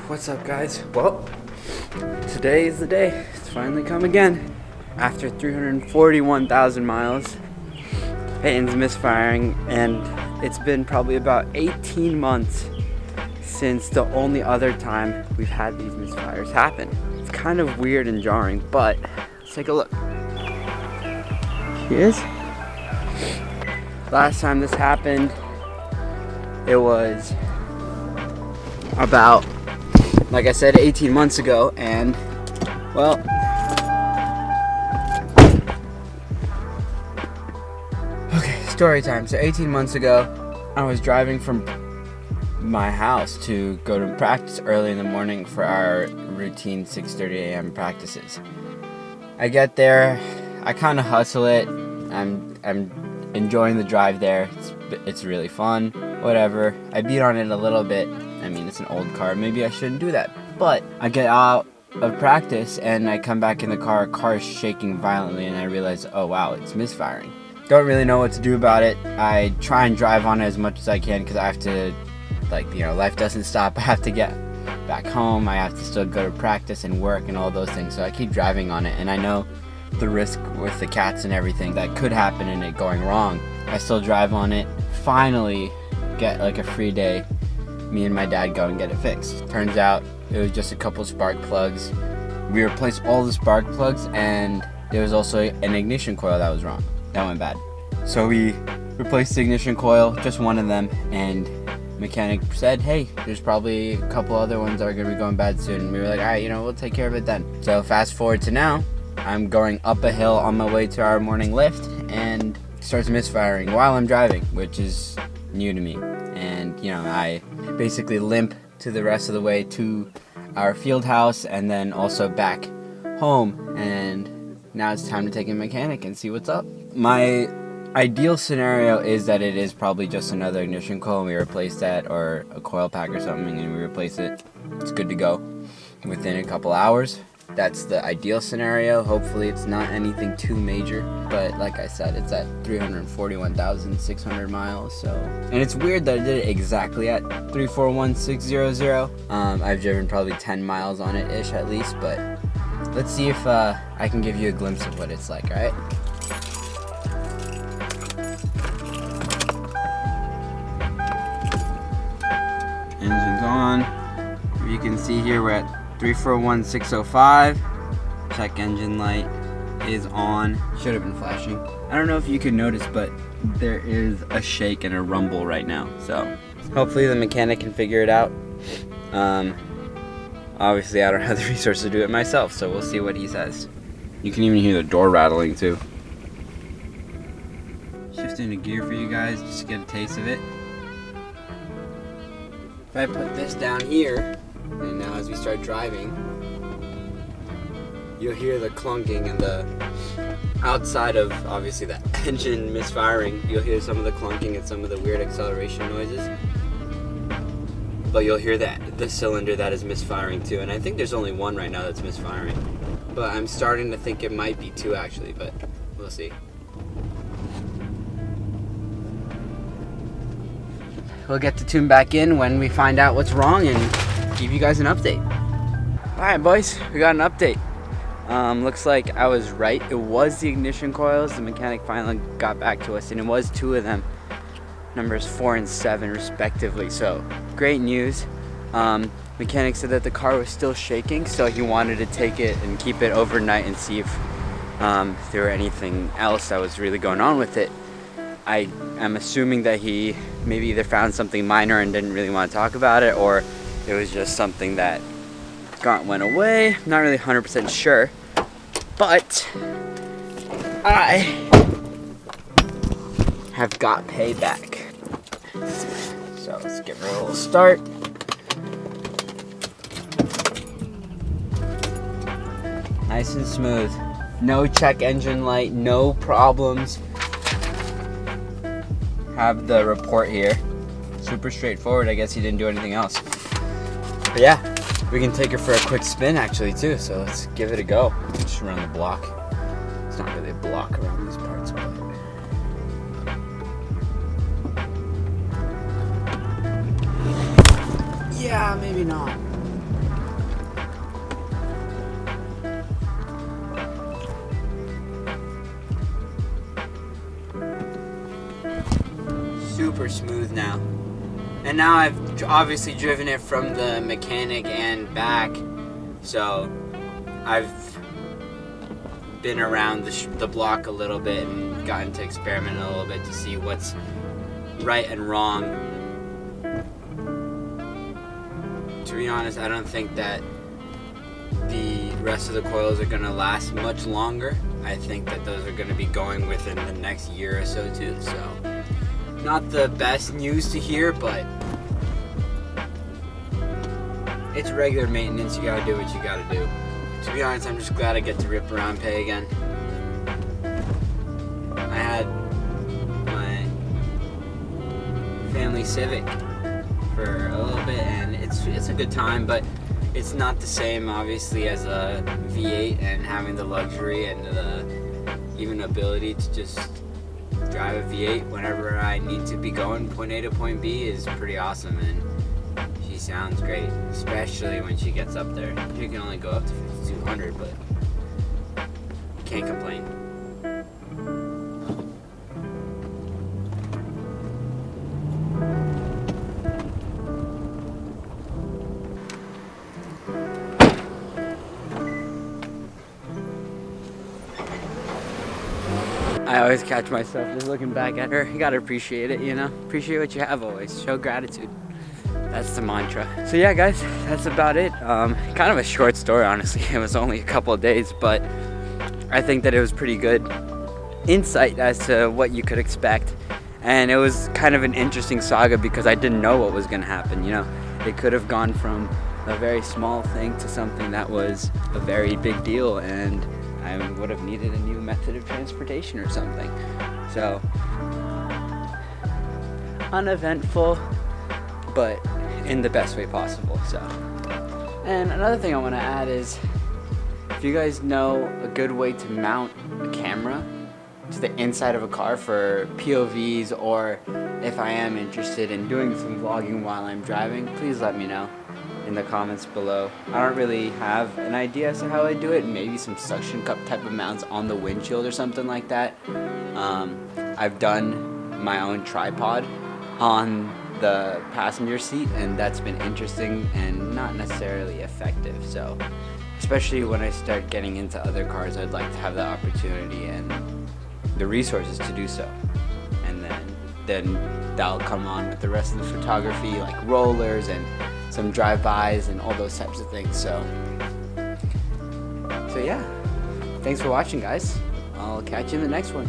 What's up, guys? Well, today is the day. It's finally come again. After 341,000 miles, Peyton's misfiring, and it's been probably about 18 months since the only other time we've had these misfires happen. It's kind of weird and jarring, but let's take a look. She is. Last time this happened, it was about, like I said, 18 months ago, and well, okay, story time. So 18 months ago, I was driving from my house to go to practice early in the morning for our routine 6:30 a.m. practices. I get there, I kind of hustle it. I'm enjoying the drive there. It's really fun. Whatever. I beat on it a little bit. I mean, it's an old car. Maybe I shouldn't do that. But I get out of practice and I come back in the car. Car is shaking violently, and I realize, oh wow, it's misfiring. Don't really know what to do about it. I try and drive on it as much as I can because I have to, life doesn't stop. I have to get back home. I have to still go to practice and work and all those things. So I keep driving on it, and I know the risk with the cats and everything that could happen in it going wrong. I still drive on it. Finally get like a free day. Me and my dad go and get it fixed. Turns out it was just a couple spark plugs. We replaced all the spark plugs, and there was also an ignition coil that was wrong. That went bad. So we replaced the ignition coil, just one of them, and mechanic said, hey, there's probably a couple other ones that are gonna be going bad soon. And we were like, all right, we'll take care of it then. So fast forward to now, I'm going up a hill on my way to our morning lift, and it starts misfiring while I'm driving, which is new to me. And I basically limp to the rest of the way to our field house and then also back home, and now it's time to take a mechanic and see what's up. My ideal scenario is that it is probably just another ignition coil and we replace that, or a coil pack or something, and we replace it. It's good to go within a couple hours. That's the ideal scenario. Hopefully it's not anything too major, but like I said, it's at 341,600 miles. So, and it's weird that I did it exactly at 341,600. I've driven probably 10 miles on it ish at least, but let's see if I can give you a glimpse of what it's like. All right. Engine's on. You can see here we're at 341,605. Check engine light is on. Should have been flashing. I don't know if you can notice, but there is a shake and a rumble right now. So hopefully the mechanic can figure it out. Obviously I don't have the resources to do it myself, so we'll see what he says. You can even hear the door rattling too. Shifting to gear for you guys just to get a taste of it. If I put this down here, and now as we start driving, you'll hear the clunking and the outside of, obviously, the engine misfiring. You'll hear some of the clunking and some of the weird acceleration noises. But you'll hear the cylinder that is misfiring too. And I think there's only one right now that's misfiring. But I'm starting to think it might be two actually, but we'll see. We'll get to tune back in when we find out what's wrong and give you guys an update. Alright boys, we got an update. Looks like I was right. It was the ignition coils. The mechanic finally got back to us, and it was two of them. Numbers 4 and 7 respectively. So great news. Mechanic said that the car was still shaking, so he wanted to take it and keep it overnight and see if there were anything else that was really going on with it. I am assuming that he maybe either found something minor and didn't really want to talk about it, or it was just something that went away. I'm not really 100% sure, but I have got payback. So let's give her a little start. Nice and smooth. No check engine light, no problems. Have the report here. Super straightforward. I guess he didn't do anything else. But yeah, we can take her for a quick spin actually too. So let's give it a go. Just around the block. It's not really a block around these parts, but Yeah, maybe not. Super smooth now. And now I've obviously driven it from the mechanic and back, so I've been around the block a little bit and gotten to experiment a little bit to see what's right and wrong. To be honest, I don't think that the rest of the coils are going to last much longer. I think that those are going to be going within the next year or so too, so not the best news to hear, but it's regular maintenance. You gotta do what you gotta do. To be honest, I'm just glad I get to rip around Pay again. I had my family Civic for a little bit, and it's a good time, but it's not the same, obviously, as a V8, and having the luxury and the even ability to just drive a V8 whenever I need to be going point A to point B is pretty awesome, and she sounds great, especially when she gets up there. She can only go up to 5,200, but can't complain. I always catch myself just looking back at her. You gotta appreciate it, you know? Appreciate what you have always. Show gratitude. That's the mantra. So yeah, guys, that's about it. Kind of a short story, honestly. It was only a couple of days, but I think that it was pretty good insight as to what you could expect. And it was kind of an interesting saga because I didn't know what was gonna happen, you know? It could have gone from a very small thing to something that was a very big deal, and I would have needed a new method of transportation or something. So, uneventful, but in the best way possible. So, and another thing I want to add is, if you guys know a good way to mount a camera to the inside of a car for POVs, or if I am interested in doing some vlogging while I'm driving, please let me know in the comments below. I don't really have an idea as to how I do it. Maybe some suction cup type of mounts on the windshield or something like that. I've done my own tripod on the passenger seat, and that's been interesting and not necessarily effective. So, especially when I start getting into other cars, I'd like to have the opportunity and the resources to do so. And then that'll come on with the rest of the photography, like rollers and some drive-bys and all those types of things. So yeah, thanks for watching, guys. I'll catch you in the next one.